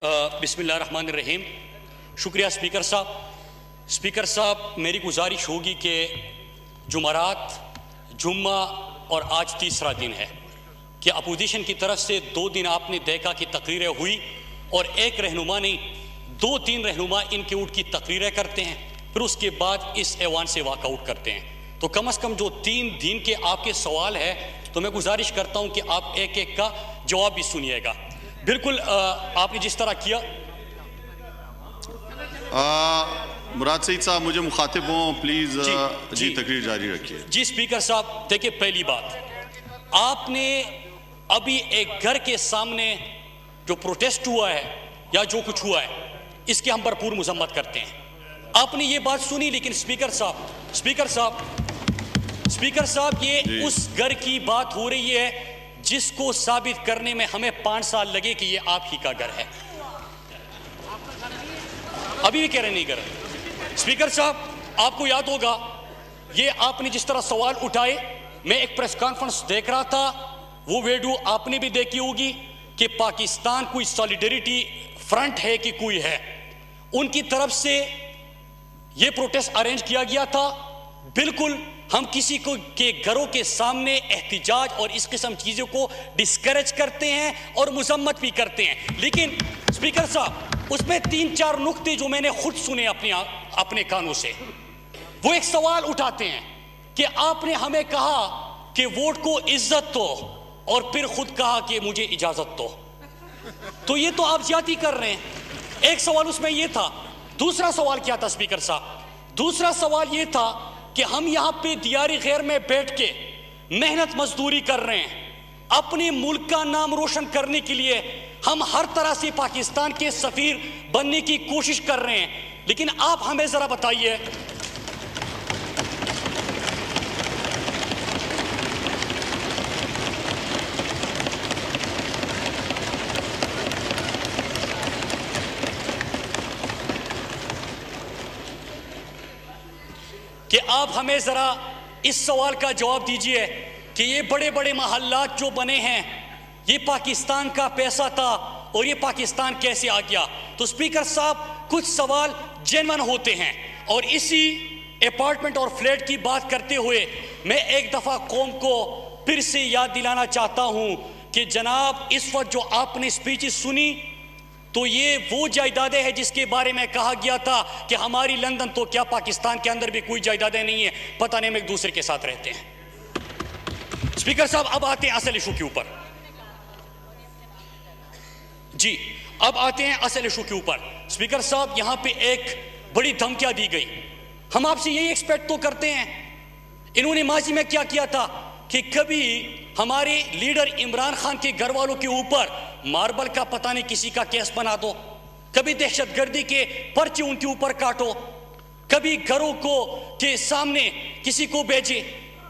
बिस्मिल्लाहिर्रहमानिर्रहीम। शुक्रिया स्पीकर साहब। स्पीकर साहब, मेरी गुजारिश होगी कि जुमरात, जुम्मा और आज तीसरा दिन है कि अपोजिशन की तरफ से 2 दिन आपने देखा कि तकरीरें हुई और एक रहनुमा नहीं 2-3 रहनुमा इनके उठ की तकरीरें करते हैं, फिर उसके बाद इस ऐवान से वॉकआउट करते हैं। तो कम से कम जो 3 दिन के आपके सवाल है तो मैं गुजारिश करता हूं कि आप एक एक का जवाब भी सुनिएगा। बिल्कुल आपने जिस तरह किया। मुराद सईद साहब, मुझे मुखातिब हों प्लीज। जी तकरीर जारी रखिए। जी स्पीकर साहब, देखिए पहली बात, आपने अभी एक घर के सामने जो प्रोटेस्ट हुआ है या जो कुछ हुआ है इसकी हम भरपूर मजम्मत करते हैं। आपने ये बात सुनी, लेकिन स्पीकर साहब ये उस घर की बात हो रही है जिसको साबित करने में हमें 5 साल लगे कि ये आप ही का घर है। अभी भी कह रहे नहीं घर। स्पीकर साहब, आपको याद होगा ये आपने जिस तरह सवाल उठाए, मैं एक प्रेस कॉन्फ्रेंस देख रहा था, वो वीडियो आपने भी देखी होगी कि पाकिस्तान कोई सॉलिडरिटी फ्रंट है कि कोई है, उनकी तरफ से ये प्रोटेस्ट अरेंज किया गया था। बिल्कुल हम किसी को के घरों के सामने एहतिजाज और इस किस्म चीज़ों को डिस्करेज करते हैं और मजम्मत भी करते हैं, लेकिन स्पीकर साहब उसमें 3-4 नुक्ते जो मैंने खुद सुने अपने कानों से, वो एक सवाल उठाते हैं कि आपने हमें कहा कि वोट को इज्जत दो और फिर खुद कहा कि मुझे इजाजत दो, तो ये तो आप ज्यादती कर रहे हैं। एक सवाल उसमें ये था। दूसरा सवाल क्या था स्पीकर साहब? दूसरा सवाल ये था कि हम यहां पे दियारी खैर में बैठ के मेहनत मजदूरी कर रहे हैं, अपने मुल्क का नाम रोशन करने के लिए हम हर तरह से पाकिस्तान के सफीर बनने की कोशिश कर रहे हैं, लेकिन आप हमें जरा बताइए कि आप हमें जरा इस सवाल का जवाब दीजिए कि ये बड़े बड़े महल्लात जो बने हैं ये पाकिस्तान का पैसा था और ये पाकिस्तान कैसे आ गया? तो स्पीकर साहब कुछ सवाल जेन्युइन होते हैं, और इसी अपार्टमेंट और फ्लैट की बात करते हुए मैं एक दफ़ा कौम को फिर से याद दिलाना चाहता हूं कि जनाब इस वक्त जो आपने स्पीचेस सुनी तो ये वो जायदादें हैं जिसके बारे में कहा गया था कि हमारी लंदन तो क्या पाकिस्तान के अंदर भी कोई जायदादें नहीं है, पता नहीं हम एक दूसरे के साथ रहते हैं। स्पीकर साहब अब आते हैं असल इशू के ऊपर। जी अब आते हैं असल इशू के ऊपर। स्पीकर साहब यहां पे एक बड़ी धमकियां दी गई, हम आपसे यही एक्सपेक्ट तो करते हैं। इन्होंने माजी में क्या किया था कि कभी हमारे लीडर इमरान खान के घर वालों के ऊपर मार्बल का पता नहीं किसी का केस बना दो, कभी दहशतगर्दी के पर्चे उनके ऊपर काटो, कभी घरों को के सामने किसी को भेजे।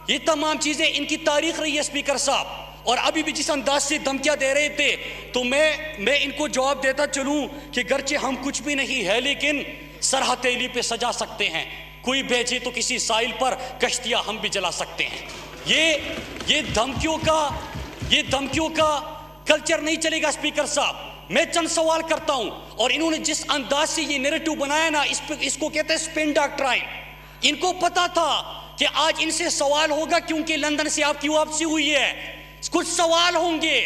ये तमाम चीजें इनकी तारीख रही है स्पीकर साहब, और अभी भी जिस अंदाज से धमकियां दे रहे थे तो मैं इनको जवाब देता चलूं कि गर्चे हम कुछ भी नहीं है लेकिन सर हथेली पे सजा सकते हैं, कोई भेजे तो किसी साइल पर कश्तियां हम भी जला सकते हैं। ये धमकियों का कल्चर नहीं चलेगा स्पीकर साहब। मैं चंद सवाल करता हूं, और इन्होंने जिस अंदाज से ये नैरेटिव बनाया ना, इसको कहते हैं स्पिन डॉक्ट्राइन। इनको पता था कि आज इनसे सवाल होगा क्योंकि लंदन से आपकी वापसी हुई है, कुछ सवाल होंगे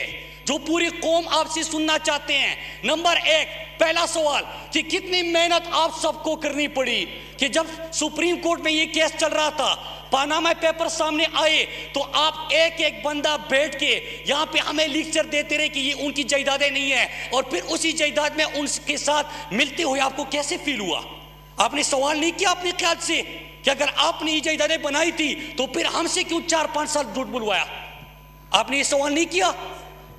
जो पूरी कौम आपसे सुनना चाहते हैं। नंबर 1 पहला सवाल कि कितनी मेहनत आप सबको करनी पड़ी कि जब सुप्रीम कोर्ट में ये केस चल रहा था, पानामा पेपर सामने आए, तो आप एक एक बंदा बैठ के यहाँ पे हमें लेक्चर देते रहे कि ये उनकी जायदादें नहीं है, और फिर उसी जायदाद में उनके साथ मिलते हुए आपको कैसे फील हुआ? आपने सवाल नहीं किया अपने ख्याल से कि अगर आपने ये जायदादें बनाई थी तो फिर हमसे क्यों 4-5 साल झूठ बुलवाया? आपने ये सवाल नहीं किया?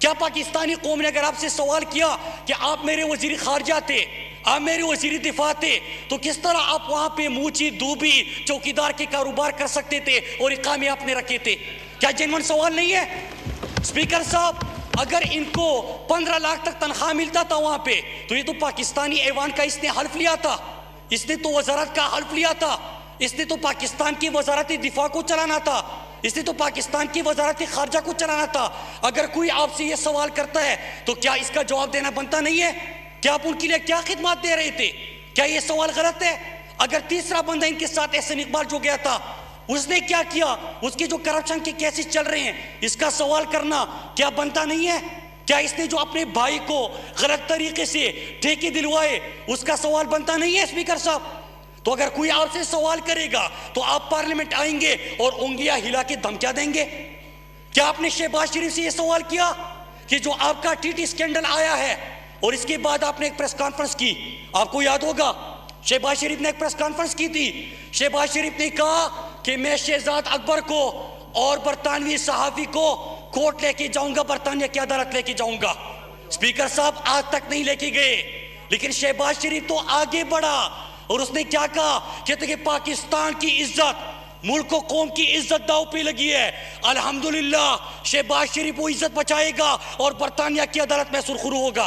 क्या पाकिस्तानी कौम ने अगर आपसे सवाल किया कि आप मेरे वजीर खारजा थे, आप मेरे वजीर दिफा थे, तो किस तरह आप वहां पे मूची दूबी चौकीदार के कारोबार कर सकते थे और इकामे आपने रखे थे? क्या जेन्युइन सवाल नहीं है? स्पीकर साहब अगर इनको 15 लाख तक तनख्वाह मिलता था वहां पे, तो ये तो पाकिस्तानी ऐवान का इसने हल्फ लिया था, इसने तो वजारत का हल्फ लिया था, इसने तो पाकिस्तान की वजारत दिफा को चलाना था, इसने तो पाकिस्तान की वजारत खारजा को चलाना था। अगर कोई आपसे ये सवाल करता है तो क्या इसका जवाब देना बनता नहीं है? क्या आप उनके लिए क्या खिदमत दे रहे थे? क्या ये सवाल गलत है? अगर तीसरा बंदा इनके साथ एहसन इकबाल जो गया था, उसने क्या किया? उसके जो करप्शन के केसेस चल रहे हैं, इसका सवाल करना क्या बनता नहीं है? क्या इसने जो अपने भाई को गलत तरीके से ठेके दिलवाए, उसका सवाल बनता नहीं है स्पीकर साहब? तो अगर कोई आपसे सवाल करेगा तो आप पार्लियामेंट आएंगे और उंगलियां हिला के धमकियां देंगे? क्या आपने शहबाज शरीफ से यह सवाल किया कि जो आपका टीटी स्कैंडल आया है और इसके बाद आपने एक प्रेस कॉन्फ्रेंस की? आपको याद होगा शहबाज शरीफ ने एक प्रेस कॉन्फ्रेंस की थी। शहबाज शरीफ ने कहा कि मैं शहजाद अकबर को और बरतानवी सहाफी को कोर्ट लेके जाऊंगा, बरतानिया की अदालत लेके जाऊंगा। स्पीकर साहब आज तक नहीं लेके गए, लेकिन शहबाज शरीफ तो आगे बढ़ा और उसने क्या कहा? कहते कि पाकिस्तान की इज्जत, मुल्क और कौम की इज्जत दांव पे लगी है। अल्हम्दुलिल्लाह शहबाज शरीफ वो इज्जत बचाएगा और बरतानिया की अदालत में सुरखरू होगा।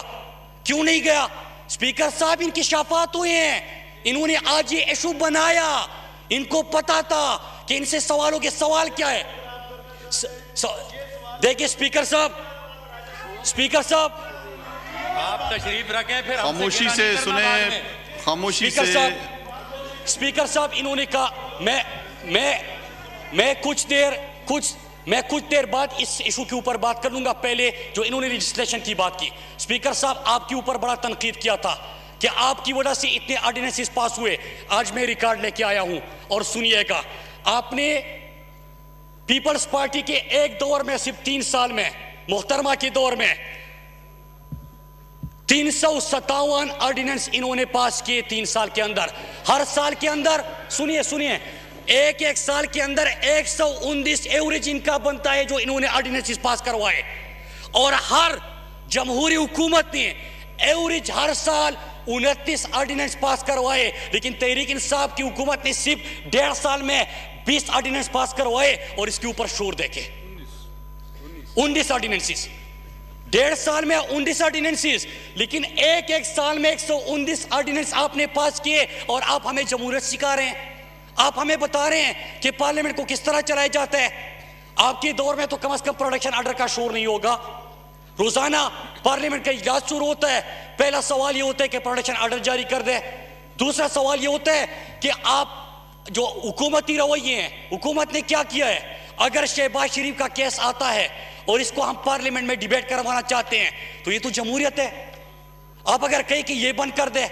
क्यों नहीं गया? स्पीकर साहब इनकी शाफात हुए हैं, इन्होंने आज ये इशू बनाया, इनको पता था कि इनसे सवालों के सवाल क्या है। देखिए स्पीकर साहब आप तशरीफ रखें, फिर खामोशी से सुने, खामोशी से। स्पीकर साहब इन्होंने कहा मैं कुछ देर बाद इस इशू के ऊपर बात कर लूंगा। पहले जो इन्होंने लेजिस्लेशन की बात की, स्पीकर साहब आपके ऊपर बड़ा तनकीद किया था कि आपकी वजह से इतने ऑर्डिनेंसेस पास हुए। आज मैं रिकॉर्ड लेके आया हूं और सुनिएगा। आपने पीपल्स पार्टी के एक दौर में, सिर्फ 3 साल में, मुहतरमा के दौर में 357 ऑर्डिनेंस इन्होंने पास किए 3 साल के अंदर। हर साल के अंदर सुनिए एक साल के अंदर 119 एवरेज इनका बनता है जो इन्होंने ऑर्डिनेंसेस पास करवाए। और हर जमहूरी हुकूमत ने एवरेज हर साल 29 ऑर्डिनेंस पास करवाए, लेकिन तहरीक इंसाफ की हुकूमत ने सिर्फ 1.5 साल में 20 ऑर्डिनेंस पास करवाए। और इसके ऊपर शोर देखे 19 ऑर्डिनेंसेस, 1.5 साल में 19 ऑर्डिनेंसेस, लेकिन एक साल में 119 ऑर्डिनेंस आपने पास किए और आप हमें जमहूरियत सिखा रहे हैं। आप हमें बता रहे हैं कि पार्लियामेंट को किस तरह चलाया जाता है। आपके दौर में तो कम से कम प्रोडक्शन ऑर्डर का शोर नहीं होगा। रोजाना पार्लियामेंट का इजलास शुरू होता है, पहला सवाल यह होता है कि प्रोडक्शन ऑर्डर जारी कर दे। दूसरा सवाल यह होता है कि आप जो हुकूमती रवैये हैं, हुकूमत ने क्या किया है। अगर शहबाज शरीफ का केस आता है और इसको हम पार्लियामेंट में डिबेट करवाना चाहते हैं तो ये तो जमहूरियत है। आप अगर कहें कि ये बंद कर दे,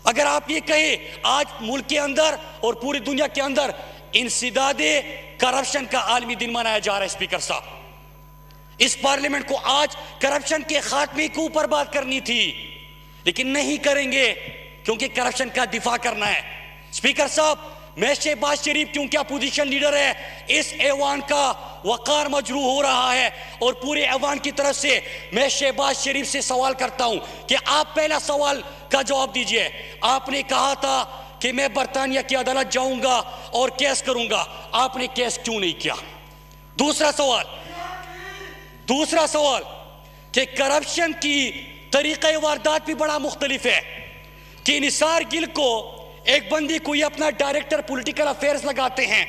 अगर आप ये कहें आज मुल्क के अंदर और पूरी दुनिया के अंदर इंसदादे करप्शन का आलमी दिन मनाया जा रहा है। स्पीकर साहब, इस पार्लियामेंट को आज करप्शन के खात्मे के ऊपर बात करनी थी, लेकिन नहीं करेंगे क्योंकि करप्शन का दिफा करना है। स्पीकर साहब, मैं शहबाज शरीफ क्योंकि अपोजिशन लीडर है, इस ऐवान का वकार मजरूह हो रहा है और पूरे ऐवान की तरफ से मैं शहबाज शरीफ से सवाल करता हूं कि आप पहला सवाल का जवाब दीजिए। आपने कहा था कि मैं बरतानिया की अदालत जाऊंगा और केस करूंगा, आपने केस क्यों नहीं किया? दूसरा सवाल कि करप्शन की तरीक़े वारदात भी बड़ा मुख्तलिफ है कि निसार गिल को एक बंदी को ये अपना डायरेक्टर पॉलिटिकल अफेयर्स लगाते हैं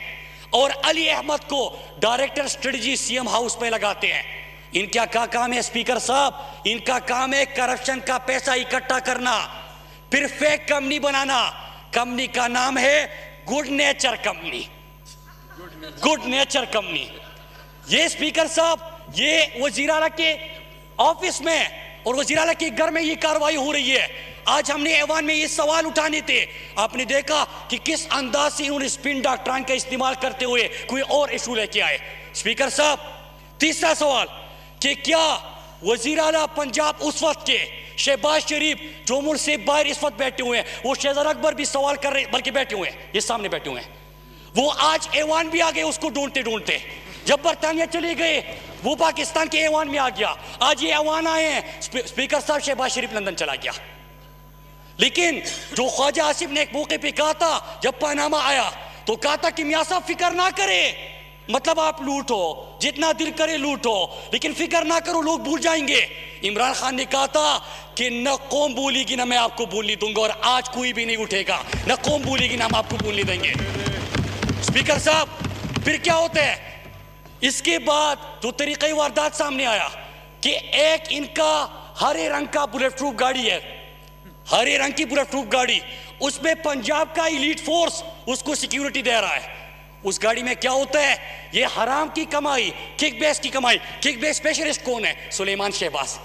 और अली अहमद को डायरेक्टर स्ट्रेटजी सीएम हाउस में लगाते हैं। इनका क्या काम है स्पीकर साहब? इनका काम है करप्शन का पैसा इकट्ठा करना, फिर फेक कंपनी बनाना। कंपनी का नाम है गुड नेचर कंपनी। ये स्पीकर साहब, ये वजीर आला के ऑफिस में और वजीर आला के घर में ये कार्रवाई हो रही है। आज हमने ऐवान में ये सवाल उठाने थे, आपने देखा कि किस अंदाज से इन्होंने स्पिन डॉक्ट्राइन का इस्तेमाल करते हुए कोई और इशू लेके आए। स्पीकर साहब, तीसरा सवाल कि क्या वजीर आला पंजाब उस वक्त के शहबाज शरीफ जो मुल्क से बाहर इस वक्त बैठे हुए हैं, वो शहजाद अकबर भी सवाल कर रहे, बल्कि बैठे हुए हैं, ये सामने बैठे हुए हैं, वो आज ऐवान भी आ गए उसको ढूंढते। जब बरतानिया चले गए वो पाकिस्तान के ऐवान में आ गया, आज ये ऐवान आए हैं। स्पीकर साहब, शहबाज शरीफ लंदन चला गया, लेकिन जो ख्वाजा आसिफ ने एक मौके पे कहा था जब पनामा आया तो कहा था कि मियां साहब फिक्र ना करे, मतलब आप लूटो जितना दिल करे लूटो, लेकिन फिक्र ना करो लोग भूल जाएंगे। इमरान खान ने कहा था कि न कौम भूलेगी ना मैं आपको भूलने दूंगा, और आज कोई भी नहीं उठेगा, न कौम भूलेगी ना हम आपको भूलने देंगे। स्पीकर साहब, फिर क्या होता है? इसके बाद जो तरीक़े वारदात सामने आया कि एक इनका हरे रंग का बुलेट प्रूफ गाड़ी है, हरे रंग की बुलेट प्रूफ गाड़ी, उसमें पंजाब का इलीट फोर्स उसको सिक्योरिटी दे रहा है। उस गाड़ी में क्या होता है? ये हराम की कमाई, किकबैक की कमाई। किकबैक स्पेशलिस्ट कौन है? सुलेमान शहबाज।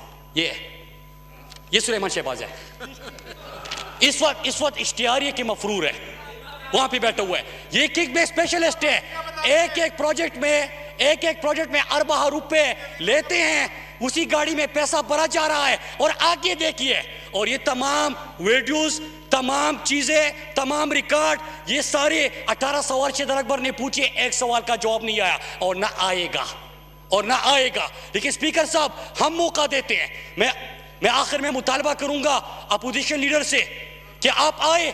ये सुलेमान शहबाज है। इस वक्त इश्तिहारिया के मफरूर है, वहां पे बैठा हुआ है। ये किकबैक स्पेशलिस्ट है। एक एक प्रोजेक्ट में अरबा रुपए लेते हैं, उसी गाड़ी में पैसा भरा जा रहा है। और आगे देखिए, और ये तमाम वीडियोस, तमाम चीजें, तमाम रिकॉर्ड, ये सारे 18 सवाल शेदर अकबर ने पूछे, एक सवाल का जवाब नहीं आया और ना आएगा। लेकिन स्पीकर साहब, हम मौका देते हैं। मैं आखिर में मुतालबा करूंगा अपोजिशन लीडर से कि आप आए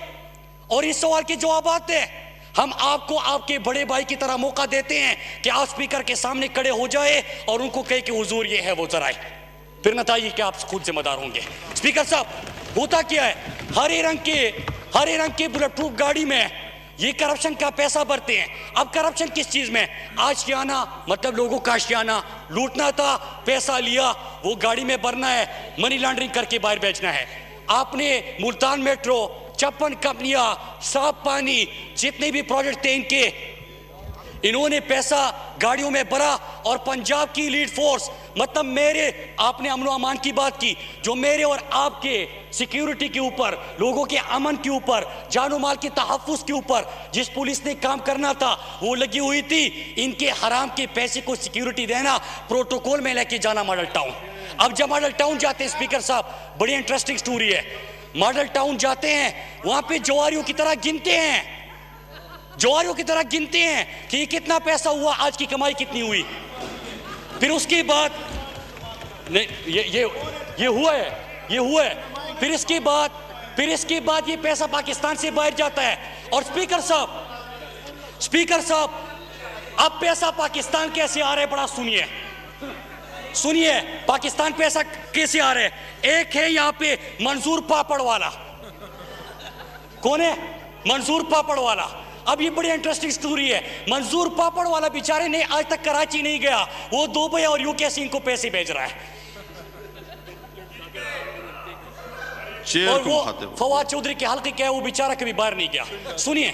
और इस सवाल के जवाब आते हैं। हम आपको आपके बड़े भाई की तरह मौका देते हैं कि आप स्पीकर के सामने खड़े हो जाए और उनको कहे कि हुजूर ये है वो जरा है, फिर नताइज कि आप खुद जिम्मेदार होंगे। स्पीकर साहब, होता क्या है? हरे रंग के बुलेट प्रूफ गाड़ी में ये करप्शन का पैसा भरते हैं। अब करप्शन किस चीज में? आशियाना, मतलब लोगों का आशियाना लूटना था, पैसा लिया, वो गाड़ी में भरना है, मनी लॉन्ड्रिंग करके बाहर बेचना है। आपने मुल्तान मेट्रो, 56 कंपनियां, साफ पानी, जितने भी प्रोजेक्ट थे इन्होंने पैसा गाड़ियों में भरा। और पंजाब की लीड फोर्स, मतलब आपने अमन अमान की बात की, जो मेरे और आपके सिक्योरिटी के ऊपर, लोगों के अमन के ऊपर, जानो माल के तहफ्फुज़ के ऊपर जिस पुलिस ने काम करना था वो लगी हुई थी। इनके हराम के पैसे को सिक्योरिटी देना, प्रोटोकॉल में लेके जाना मॉडल टाउन। अब जब मॉडल टाउन जाते हैं स्पीकर साहब, बड़ी इंटरेस्टिंग स्टोरी है। मॉडल टाउन जाते हैं, वहां पे जवारियों की तरह गिनते हैं कि कितना पैसा हुआ, आज की कमाई कितनी हुई। फिर उसके बाद ये हुआ है। फिर इसके बाद ये पैसा पाकिस्तान से बाहर जाता है। और स्पीकर साहब, अब पैसा पाकिस्तान कैसे आ रहा है? बड़ा सुनिए पाकिस्तान पैसा कैसे आ रहा है। एक है यहाँ पे मंजूर पापड़ वाला। कौन है? मंजूर पापड़ वाला। अब ये बड़ी इंटरेस्टिंग स्टोरी है। मंजूर पापड़ वाला बेचारे ने आज तक कराची नहीं गया, वो दुबई और यूके से इनको पैसे भेज रहा है। और वो फवाद चौधरी के हल्के क्या है, वो बेचारा कभी बाहर नहीं गया। सुनिए,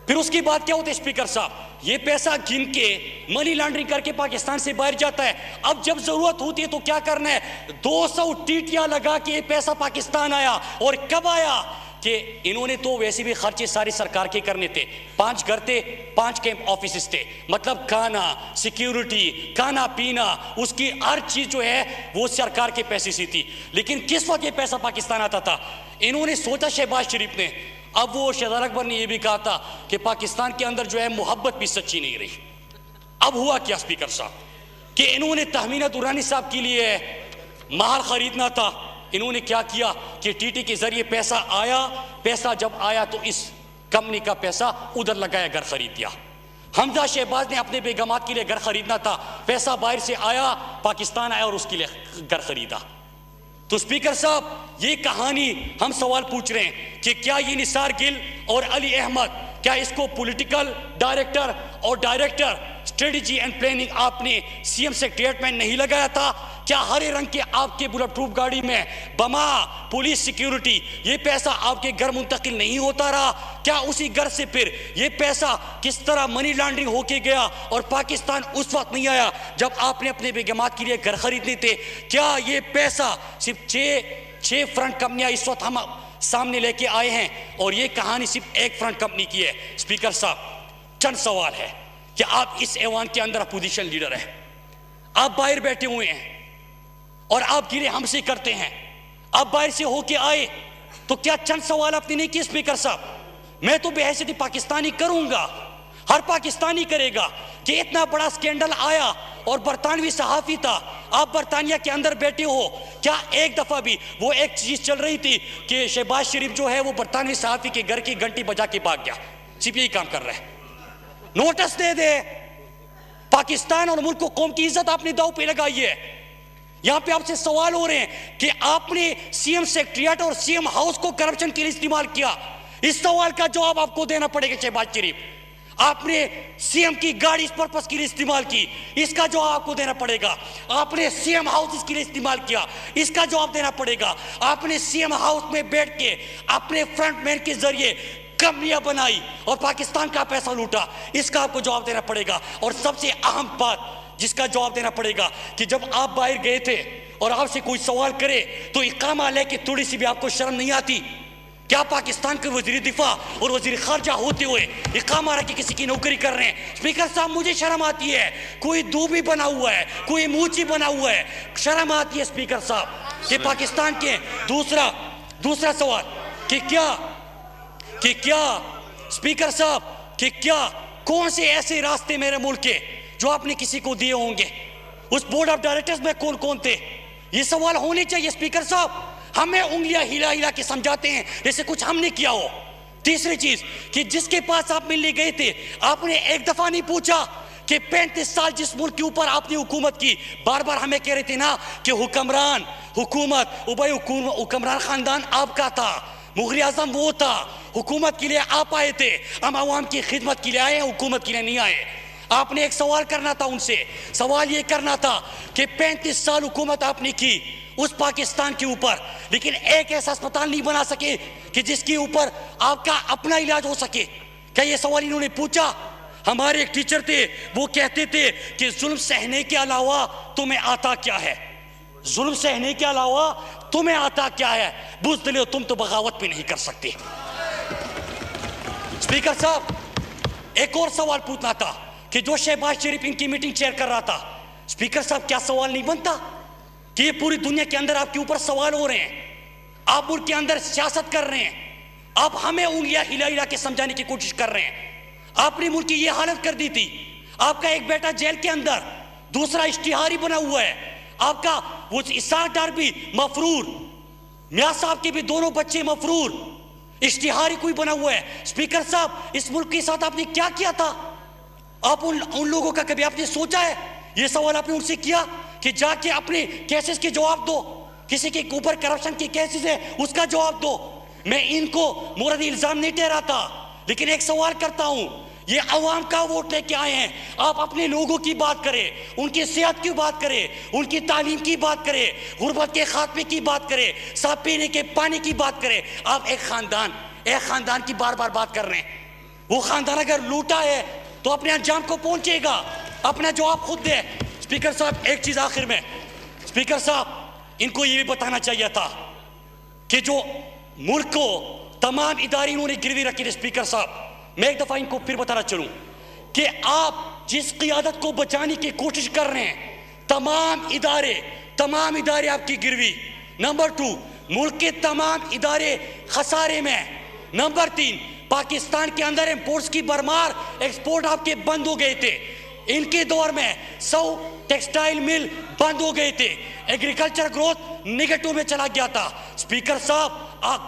फिर उसकी बात क्या होती है स्पीकर साहब? ये पैसा गिन के मनी लॉन्ड्रिंग करके पाकिस्तान से बाहर जाता है। अब जब जरूरत होती है तो क्या करना है? 200 टीटियां लगा के ये पैसा पाकिस्तान आया। और कब आया कि इन्होंने तो वैसे भी खर्चे सारी सरकार के करने थे। 5 घर थे, 5 कैंप ऑफिस थे, मतलब खाना, सिक्योरिटी, खाना पीना, उसकी हर चीज जो है वो सरकार के पैसे से थी। लेकिन किस वक्त ये पैसा पाकिस्तान आता था? इन्होंने सोचा शहबाज शरीफ ने, अब वो शेदर अकबर ने यह भी कहा था कि पाकिस्तान के अंदर जो है मोहब्बत भी सच्ची नहीं रही। अब हुआ क्या स्पीकर साहब कि इन्होंने तहमीना दुरानी साहब के लिए महल खरीदना था। इन्होंने क्या किया कि टीटी के जरिए पैसा आया। पैसा जब आया तो इस कंपनी का पैसा उधर लगाया, घर खरीद दिया। हमजा शहबाज ने अपने बेगमात के लिए घर खरीदना था, पैसा बाहर से आया, पाकिस्तान आया और उसके लिए घर खरीदा। तो स्पीकर साहब, ये कहानी हम सवाल पूछ रहे हैं कि क्या ये निसार गिल और अली अहमद, क्या इसको पॉलिटिकल डायरेक्टर और डायरेक्टर स्ट्रेटजी एंड प्लानिंग आपने सीएम सेक्रेटरीट में नहीं लगाया था? क्या हरे रंग के आपके बुलेट प्रूफ गाड़ी में बमा, पुलिस, सिक्योरिटी, ये पैसा आपके घर मुंतकिल नहीं होता रहा? क्या उसी घर से फिर ये पैसा किस तरह मनी लॉन्ड्रिंग होके गया और पाकिस्तान उस वक्त नहीं आया जब आपने अपने बेगमात के लिए घर खरीदने थे? क्या ये पैसा सिर्फ 6 फ्रंट कंपनियां इस वक्त हम सामने लेके आए हैं और ये कहानी सिर्फ एक फ्रंट कंपनी की है? स्पीकर साहब, चंद सवाल है कि आप इस ऐवान के अंदर अपोजिशन लीडर है, आप बाहर बैठे हुए हैं और आप गिले हमसे करते हैं। आप बाहर से होके आए तो क्या चंद सवाल आपने नहीं किए? स्पीकर साहब, मैं तो बेहैसियती पाकिस्तानी करूंगा, हर पाकिस्तानी करेगा कि इतना बड़ा स्कैंडल आया और बरतानवी सहाफी था, आप बरतानिया के अंदर बैठे हो, क्या एक दफा भी वो एक चीज चल रही थी कि शहबाज शरीफ जो है वो बरतानवी सहाफी के घर की घंटी बजा के भाग गया? सिर्फ यही काम कर रहा है। नोटिस दे दे, पाकिस्तान और मुल्क को, कौम की इज्जत आपने दांव पे लगाई है। यहां पे आपसे सवाल हो रहे हैं कि आपने सीएम सेक्रेटरीट और सीएम हाउस को करप्शन के लिए इस्तेमाल किया। इस सवाल का जवाब आपको देना पड़ेगा शहबाज शरीफ। आपने सीएम की गाड़ी इस पर्पस के लिए इस्तेमाल की, इसका जवाब आपको देना पड़ेगा। आपने सीएम हाउस इसके लिए इस्तेमाल किया, इसका जवाब देना पड़ेगा। आपने सीएम हाउस में बैठ के अपने फ्रंटमैन के जरिए कंपनियां बनाई और पाकिस्तान का पैसा लूटा, इसका आपको जवाब देना पड़ेगा। और सबसे अहम बात जिसका जवाब देना पड़ेगा कि जब आप बाहर गए थे और आपसे कोई सवाल करे तो इकामा लेके थोड़ी सी भी आपको शर्म नहीं आती? क्या पाकिस्तान के वजीर दिफा और वजीर खारजा होते हुए इकामा रख के किसी की नौकरी कर रहे हैं? स्पीकर साहब, मुझे शर्म आती है। कोई दूबी बना हुआ है, कोई मूची बना हुआ है, शर्म आती है स्पीकर साहब कि पाकिस्तान के। दूसरा सवाल कि क्या स्पीकर साहब कि क्या कौन से ऐसे रास्ते मेरे मुल्क के जो आपने किसी को दिए होंगे? उस बोर्ड ऑफ डायरेक्टर्स में कौन कौन थे? ये सवाल होने चाहिए स्पीकर साहब। हमें उंगलियां हिला हिला के समझाते हैं जैसे कुछ हमने किया हो। तीसरी चीज कि जिसके पास आप मिलने गए थे, आपने एक दफा नहीं पूछा कि 35 साल जिस मुल्क के ऊपर आपने हुकूमत की, बार बार हमें कह रहे थे ना कि हुक्मरान खानदान आपका था, मुगल आजम वो था, हुकूमत के लिए आप आए थे, हम आवाम की खिदमत के लिए आए हैं, हुकूमत के लिए नहीं आए। आपने एक सवाल करना था उनसे, सवाल ये करना था कि 35 साल हुकूमत आपने की उस पाकिस्तान के ऊपर, लेकिन एक ऐसा अस्पताल नहीं बना सके कि जिसके ऊपर आपका अपना इलाज हो सके। क्या ये सवाल इन्होंने पूछा? हमारे एक टीचर थे, वो कहते थे कि जुल्म सहने के अलावा तुम्हें आता क्या है? जुल्म सहने के अलावा तुम्हें आता क्या है? बुज़दिल, तुम तो बगावत भी नहीं कर सकते। स्पीकर साहब, एक और सवाल पूछना था कि जो शहबाज शरीफ इनकी मीटिंग चेयर कर रहा था, स्पीकर साहब क्या सवाल नहीं बनता कि ये पूरी दुनिया के अंदर आपके ऊपर सवाल हो रहे हैं, आप मुल्क के अंदर सियासत कर रहे हैं, आप हमें उंगलियां हिला हिला के समझाने की कोशिश कर रहे हैं। आपने मुल्क की ये हालत कर दी थी, आपका एक बेटा जेल के अंदर, दूसरा इश्तिहारी बना हुआ है, आपका वो इसाक डार भी मफरूर, मियां साहब के भी दोनों बच्चे मफरूर, इश्तिहारी कोई बना हुआ है। स्पीकर साहब, इस मुल्क के साथ आपने क्या किया था? आप उन लोगों का कभी आपने सोचा है? ये सवाल आपने उनसे किया कि जाके अपने केसेस के जवाब दो, किसी के ऊपर करप्शन के केसेस है उसका जवाब दो। मैं इनको मुराद इल्जाम नहीं ठहराता, लेकिन एक सवाल करता हूं, ये अवाम का वोट लेके आए हैं, आप अपने लोगों की बात करें, उनकी सेहत की बात करें, उनकी तालीम की बात करें, गुर्बत के खात्मे की बात करें, साफ पीने के पानी की बात करें। आप एक खानदान की बार बार बात कर रहे हैं। वो खानदान अगर लूटा है तो अपने अंजाम को पहुंचेगा, अपना जवाब खुद दे। स्पीकर साहब, एक चीज आखिर में, स्पीकर साहब, इनको ये भी बताना चाहिए था कि जो मुल्क को तमाम इदारे इन्होंने गिरवी रखी थे। स्पीकर साहब, मैं एक दफा इनको फिर बताना चलूं कि आप जिस क़ियादत को बचाने की कोशिश कर रहे हैं, तमाम इदारे आपकी गिरवी। नंबर 2, मुल्क के तमाम इदारे खसारे में। नंबर 3, पाकिस्तान के अंदर इंपोर्ट्स की भरमार, एक्सपोर्ट आपके बंद हो गए थे। इनके दौर में 100 टेक्सटाइल मिल बंद हो गए थे, एग्रीकल्चर ग्रोथ नेगेटिव में चला गया था। स्पीकर साहब,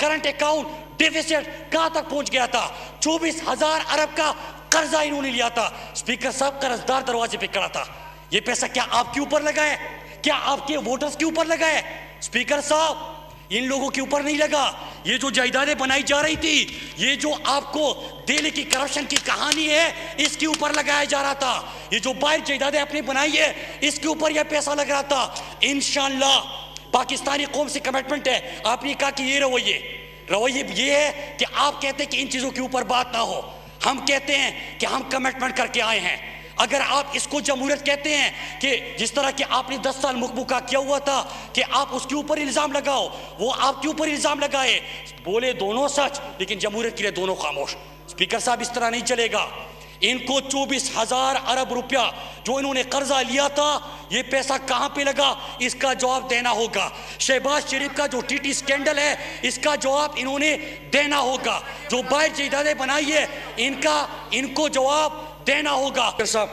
करंट अकाउंट डेफिसिट कहां तक पहुंच गया था? 24,000 अरब का कर्जा इन्होंने लिया था। स्पीकर साहब, कर्जदार दरवाजे पे खड़ा था। ये पैसा क्या आपके ऊपर लगा है? क्या आपके वोटर्स के ऊपर लगा है? स्पीकर साहब, इन लोगों के ऊपर नहीं लगा। ये जो जायदादें बनाई जा रही थी, ये जो आपको दिल्ली की करप्शन की कहानी है, इसके ऊपर लगाया जा रहा था। ये जो बाहर जायदादें आपने बनाई है, इसके ऊपर यह पैसा लग रहा था। इंशाअल्लाह पाकिस्तानी कौम से कमिटमेंट है। आपने कहा कि ये रवैये ये है कि आप कहते हैं कि इन चीज़ों के ऊपर बात ना हो, हम कहते हैं कि हम कमिटमेंट करके आए हैं। अगर आप इसको जमहूरियत कहते हैं कि जिस तरह कि आपने 10 साल मुकमुका किया हुआ था कि आप उसके ऊपर इल्ज़ाम लगाओ, वो आपके ऊपर इल्ज़ाम लगाए, बोले दोनों सच, लेकिन जमहूरियत के लिए दोनों खामोश। स्पीकर साहब, इस तरह नहीं चलेगा। इनको 24,000 अरब रुपया जो इन्होंने कर्जा लिया था, ये पैसा कहां पे लगा, इसका जवाब देना होगा। शहबाज शरीफ का जो टीटी स्कैंडल है, इसका जवाब इन्होंने देना होगा। जो बाहर जायदादें बनाई है, इनको जवाब देना होगा। साहब,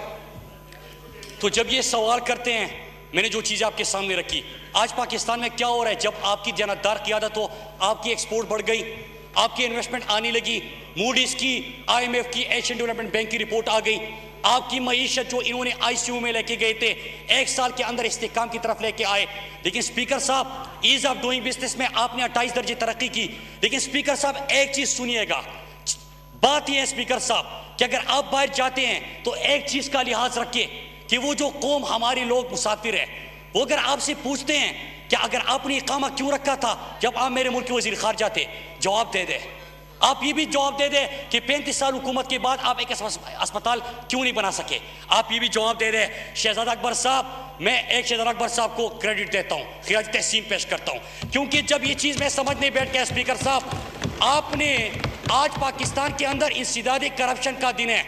तो जब ये सवाल करते हैं, मैंने जो चीज़ आपके सामने रखी, आज पाकिस्तान में क्या हो रहा है? जब आपकी जानतदार क़ियादत हो, आपकी एक्सपोर्ट बढ़ गई, आपकी इन्वेस्टमेंट आने लगी, मूडीज़ की, IMF की, एशियन डेवलपमेंट बैंक की रिपोर्ट आ गई, आपकी मईशत जो इन्होंने ICU में लेके गए थे, 1 साल के अंदर इस्तेहकाम की तरफ लेके आए। लेकिन स्पीकर साहब, ईज़ ऑफ डूइंग बिजनेस में आपने 28 दर्जे तरक्की की। लेकिन स्पीकर साहब, एक चीज़ सुनिएगा, बात यह है स्पीकर साहब कि अगर आप बाहर जाते हैं तो एक चीज का लिहाज रखिए कि वो जो कौम हमारे लोग मुसाफिर है, वो अगर आपसे पूछते हैं कि अगर आपने इकामा क्यों रखा था जब आप मेरे मुल्क के वजीर खारजा थे, जवाब दे दे। आप ये भी जवाब दे दे कि 35 साल हुकूमत के बाद आप एक अस्पताल क्यों नहीं बना सके। आप ये भी जवाब दे दे। शहजादा अकबर साहब, मैं एक शहजादा अकबर साहब को क्रेडिट देता हूँ, खिराज तहसीन पेश करता हूँ, क्योंकि जब ये चीज़ मैं समझ नहीं बैठ गया स्पीकर साहब, आपने आज पाकिस्तान के अंदर इंसदाद करप्शन का दिन है,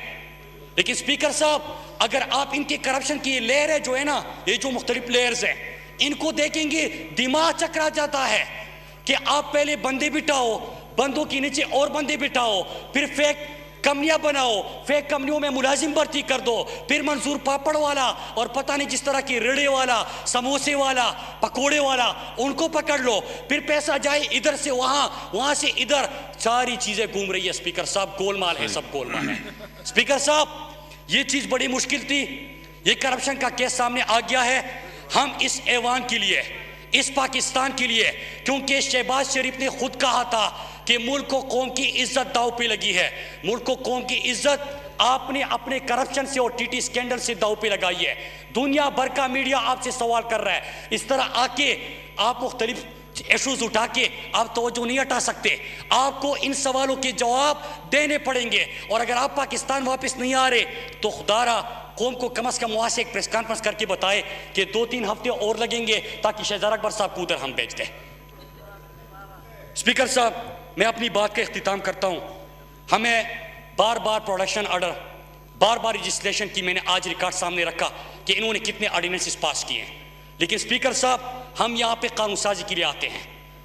लेकिन स्पीकर साहब अगर आप इनके करप्शन की लेयर है जो है ना, ये जो मुख्तलिफ लेयर्स हैं, इनको देखेंगे दिमाग चकरा जाता है कि आप पहले बंदे बिठाओ, बंदों के नीचे और बंदे बिठाओ, फिर फेक कंपनियां बनाओ, फेक कंपनियों में मुलाजिम भर्ती कर दो, फिर मंजूर पापड़ वाला और पता नहीं जिस तरह की रेड़े वाला, समोसे वाला, पकोड़े वाला, उनको पकड़ लो, फिर पैसा जाए इधर से वहां, वहां से इधर, सारी चीजें घूम रही है स्पीकर साहब, गोलमाल है, सब गोलमाल है। स्पीकर साहब ये चीज बड़ी मुश्किल थी, ये करप्शन का केस सामने आ गया है। हम इस ऐवान के लिए, इस पाकिस्तान के लिए, क्योंकि शहबाज शरीफ ने खुद कहा था कि मुल्क को कौम की इज्जत दाव पे लगी है, मुल्क को कौम की इज्जत आपने अपने करप्शन से और टीटी स्कैंडल से दाव पे लगाई है। दुनिया भर का मीडिया आपसे सवाल कर रहा है, इस तरह आके आप मुख्तलिफ इशूज उठा के आप तवज्जो नहीं हटा सकते, आपको इन सवालों के जवाब देने पड़ेंगे। और अगर आप पाकिस्तान वापस नहीं आ रहे तो खुदारा कौम को कम से कम वहाँ से एक प्रेस कॉन्फ्रेंस करके बताए कि 2-3 हफ्ते और लगेंगे ताकि शहजादा अकबर साहब को उधर हम भेज दें। स्पीकर साहब मैं अपनी बात का इख्तिताम करता हूँ। हमें बार बार प्रोडक्शन ऑर्डर, बार बार रजिस्ट्रेशन की मैंने आज रिकॉर्ड सामने रखा कि इन्होंने कितने ऑर्डिनेंसेस पास किए हैं, लेकिन स्पीकर साहब हम यहाँ पे कानून साजी के लिए आते हैं।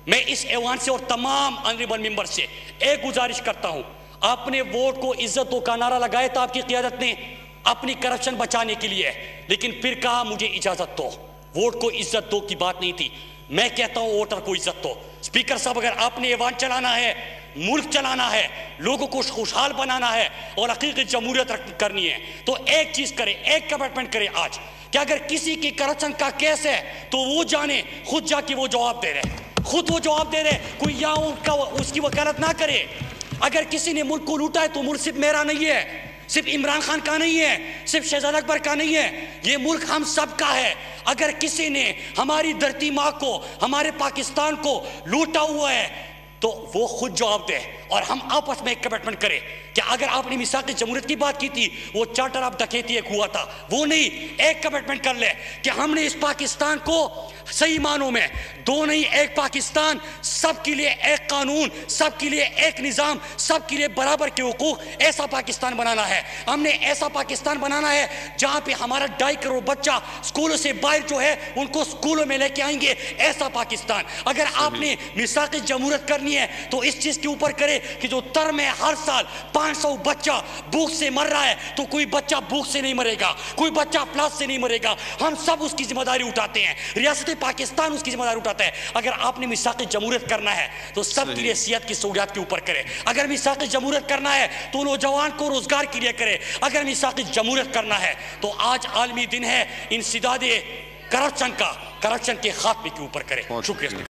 मैं इस ऐवान से और तमाम ऑनरेबल मेंबर से एक गुजारिश करता हूँ, आपने वोट को इज्जत दो का नारा लगाया था आपकी क़ियादत ने अपनी करप्शन बचाने के लिए, लेकिन फिर कहा मुझे इजाज़त दो। वोट को इज्जत दो की बात नहीं थी, मैं कहता हूँ वोटर को इज्जत दो। स्पीकर साहब अगर आपने ऐवान चलाना है, मुल्क चलाना है, लोगों को खुशहाल बनाना है और हकीकी जमहूरियत करनी है तो एक चीज़ करे, एक कमिटमेंट करे आज कि अगर किसी की करप्शन का केस है तो वो जाने, खुद जाके वो जवाब दे रहे, खुद वो जवाब दे रहे, कोई यहाँ उनका उसकी वकालत ना करे। अगर किसी ने मुल्क को लूटा है तो मुल्क सिर्फ मेरा नहीं है, सिर्फ इमरान खान का नहीं है, सिर्फ शहजादा अकबर का नहीं है, ये मुल्क हम सब का है। अगर किसी ने हमारी धरती माँ को, हमारे पाकिस्तान को लूटा हुआ है तो वो खुद जवाब दे और हम आपस में एक कमिटमेंट करें कि अगर आपने मिसाक जमहूरियत की बात की थी, वो चार्टर ऑफ डकैती एक हुआ था, वो नहीं, एक कमिटमेंट कर ले कि हमने इस पाकिस्तान को सही मानों में दो नहीं, एक पाकिस्तान, सबके लिए एक कानून, सबके लिए एक निज़ाम, सबके लिए बराबर के हुकूक, ऐसा पाकिस्तान बनाना है। हमने ऐसा पाकिस्तान बनाना है जहाँ पे हमारा 2.5 करोड़ बच्चा स्कूलों से बाहर जो है उनको स्कूलों में लेके आएंगे, ऐसा पाकिस्तान। अगर आपने मिसाक जमहूरियत करनी है तो इस चीज़ के ऊपर करे कि जो टर्म में हर साल 500 बच्चा भूख से मर रहा है तो कोई बच्चा भूख से नहीं मरेगा, कोई बच्चा प्लास से नहीं मरेगा, हम सब उसकी जिम्मेदारी उठाते हैं, रियासत पाकिस्तान उसकी जिम्मेदारी उठाता है। अगर आपने मिसाक जमहूरियत करना है तो सबके लिए सेहत की सहूलियात के ऊपर करे, अगर मिसाक जमहूरियत करना है तो नौजवान को रोजगार के लिए करे, अगर मिसाक जमहूरियत करना है तो आज आलमी दिन है इंसदाद करप्शन का, करप्शन के खात्मे के ऊपर करे। शुक्रिया।